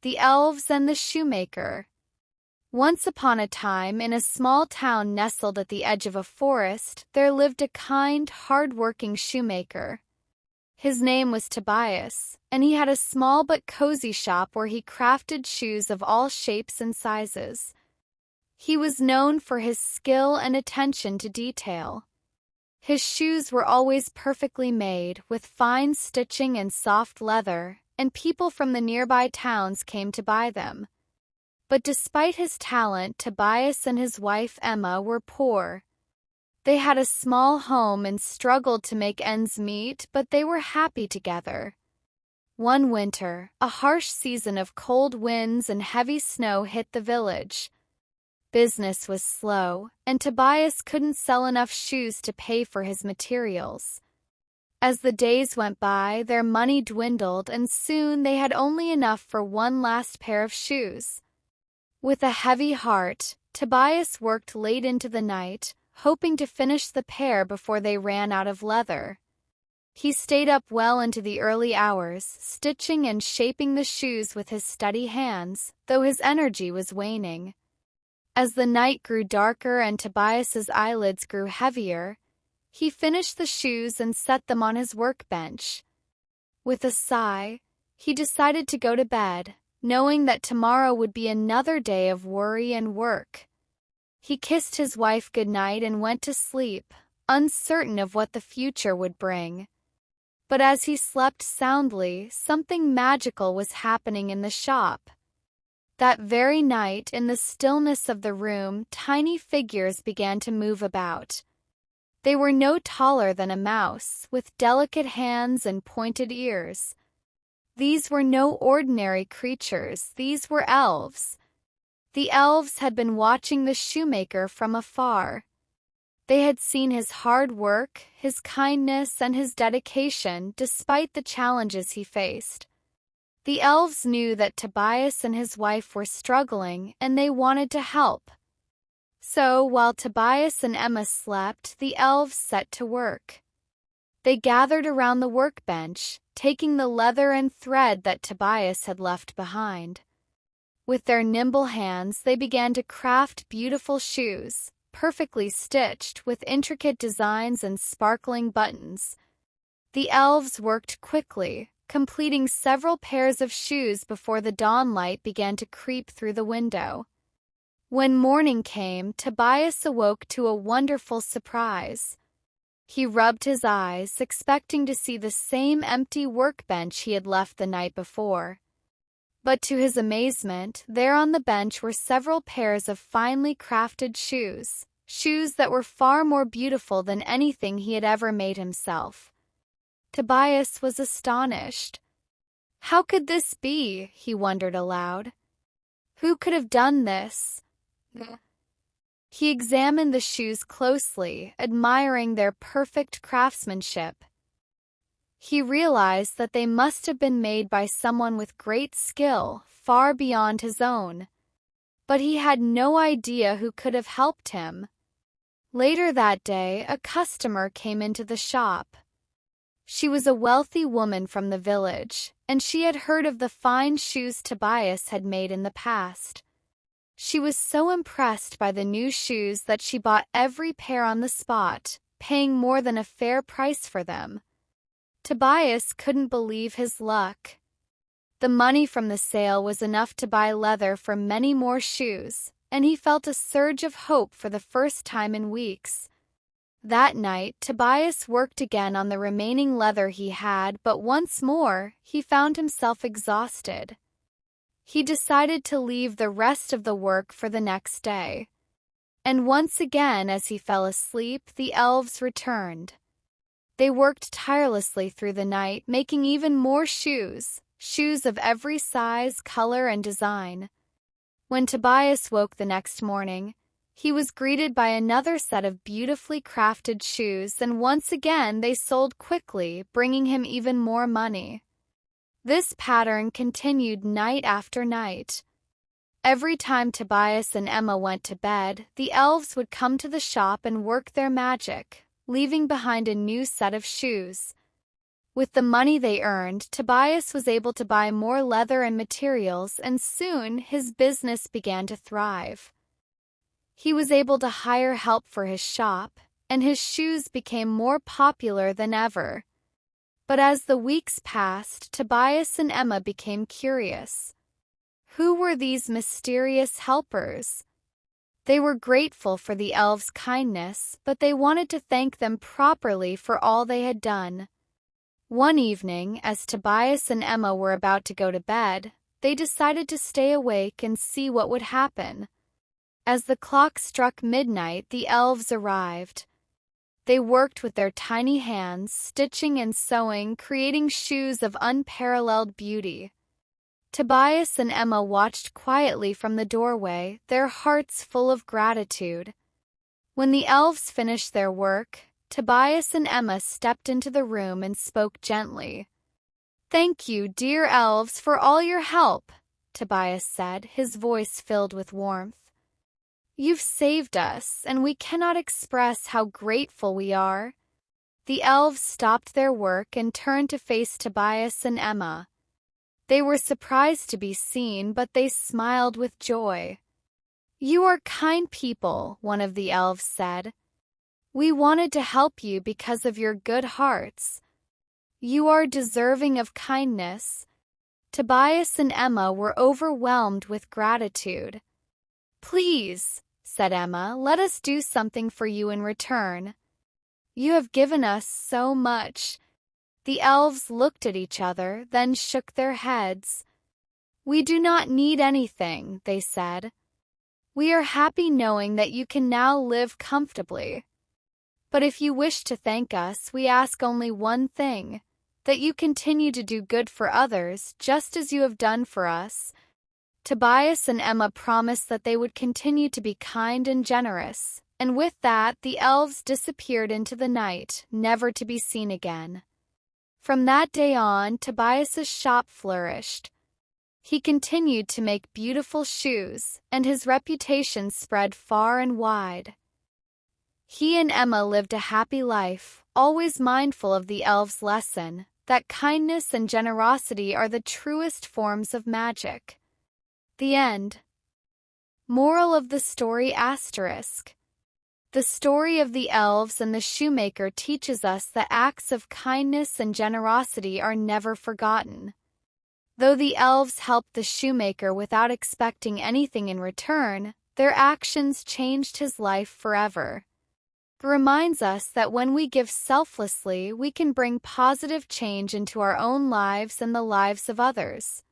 The Elves and the Shoemaker. Once upon a time, in a small town nestled at the edge of a forest, there lived a kind, hard-working shoemaker. His name was Tobias, and he had a small but cozy shop where he crafted shoes of all shapes and sizes. He was known for his skill and attention to detail. His shoes were always perfectly made, with fine stitching and soft leather, and people from the nearby towns came to buy them. But despite his talent, Tobias and his wife Emma were poor. They had a small home and struggled to make ends meet, but they were happy together. One winter, a harsh season of cold winds and heavy snow hit the village. Business was slow, and Tobias couldn't sell enough shoes to pay for his materials. As the days went by, their money dwindled, and soon they had only enough for one last pair of shoes. With a heavy heart, Tobias worked late into the night, hoping to finish the pair before they ran out of leather. He stayed up well into the early hours, stitching and shaping the shoes with his steady hands, though his energy was waning. As the night grew darker and Tobias's eyelids grew heavier, he finished the shoes and set them on his workbench. With a sigh, he decided to go to bed, knowing that tomorrow would be another day of worry and work. He kissed his wife goodnight and went to sleep, uncertain of what the future would bring. But as he slept soundly, something magical was happening in the shop. That very night, in the stillness of the room, tiny figures began to move about. They were no taller than a mouse, with delicate hands and pointed ears. These were no ordinary creatures, these were elves. The elves had been watching the shoemaker from afar. They had seen his hard work, his kindness, and his dedication despite the challenges he faced. The elves knew that Tobias and his wife were struggling, and they wanted to help. So, while Tobias and Emma slept, the elves set to work. They gathered around the workbench, taking the leather and thread that Tobias had left behind. With their nimble hands, they began to craft beautiful shoes, perfectly stitched with intricate designs and sparkling buttons. The elves worked quickly, completing several pairs of shoes before the dawnlight began to creep through the window. When morning came, Tobias awoke to a wonderful surprise. He rubbed his eyes, expecting to see the same empty workbench he had left the night before. But to his amazement, there on the bench were several pairs of finely crafted shoes, shoes that were far more beautiful than anything he had ever made himself. Tobias was astonished. How could this be? He wondered aloud. Who could have done this? He examined the shoes closely, admiring their perfect craftsmanship. He realized that they must have been made by someone with great skill, far beyond his own. But he had no idea who could have helped him. Later that day, a customer came into the shop. She was a wealthy woman from the village, and she had heard of the fine shoes Tobias had made in the past. She was so impressed by the new shoes that she bought every pair on the spot, paying more than a fair price for them. Tobias couldn't believe his luck. The money from the sale was enough to buy leather for many more shoes, and he felt a surge of hope for the first time in weeks. That night, Tobias worked again on the remaining leather he had, but once more, he found himself exhausted. He decided to leave the rest of the work for the next day. And once again, as he fell asleep, the elves returned. They worked tirelessly through the night, making even more shoes, shoes of every size, color, and design. When Tobias woke the next morning, he was greeted by another set of beautifully crafted shoes, and once again they sold quickly, bringing him even more money. This pattern continued night after night. Every time Tobias and Emma went to bed, the elves would come to the shop and work their magic, leaving behind a new set of shoes. With the money they earned, Tobias was able to buy more leather and materials, and soon his business began to thrive. He was able to hire help for his shop, and his shoes became more popular than ever. But as the weeks passed, Tobias and Emma became curious. Who were these mysterious helpers? They were grateful for the elves' kindness, but they wanted to thank them properly for all they had done. One evening, as Tobias and Emma were about to go to bed, they decided to stay awake and see what would happen. As the clock struck midnight, the elves arrived. They worked with their tiny hands, stitching and sewing, creating shoes of unparalleled beauty. Tobias and Emma watched quietly from the doorway, their hearts full of gratitude. When the elves finished their work, Tobias and Emma stepped into the room and spoke gently. "Thank you, dear elves, for all your help," Tobias said, his voice filled with warmth. "You've saved us, and we cannot express how grateful we are." The elves stopped their work and turned to face Tobias and Emma. They were surprised to be seen, but they smiled with joy. "You are kind people," one of the elves said. "We wanted to help you because of your good hearts. You are deserving of kindness." Tobias and Emma were overwhelmed with gratitude. "Please," said Emma, "let us do something for you in return. You have given us so much." The elves looked at each other, then shook their heads. "We do not need anything," they said. "We are happy knowing that you can now live comfortably. But if you wish to thank us, we ask only one thing, that you continue to do good for others, just as you have done for us." Tobias and Emma promised that they would continue to be kind and generous, and with that the elves disappeared into the night, never to be seen again. From that day on, Tobias's shop flourished. He continued to make beautiful shoes, and his reputation spread far and wide. He and Emma lived a happy life, always mindful of the elves' lesson, that kindness and generosity are the truest forms of magic. The end. Moral of the story **. The story of the elves and the shoemaker teaches us that acts of kindness and generosity are never forgotten. Though the elves helped the shoemaker without expecting anything in return, their actions changed his life forever. It reminds us that when we give selflessly, we can bring positive change into our own lives and the lives of others.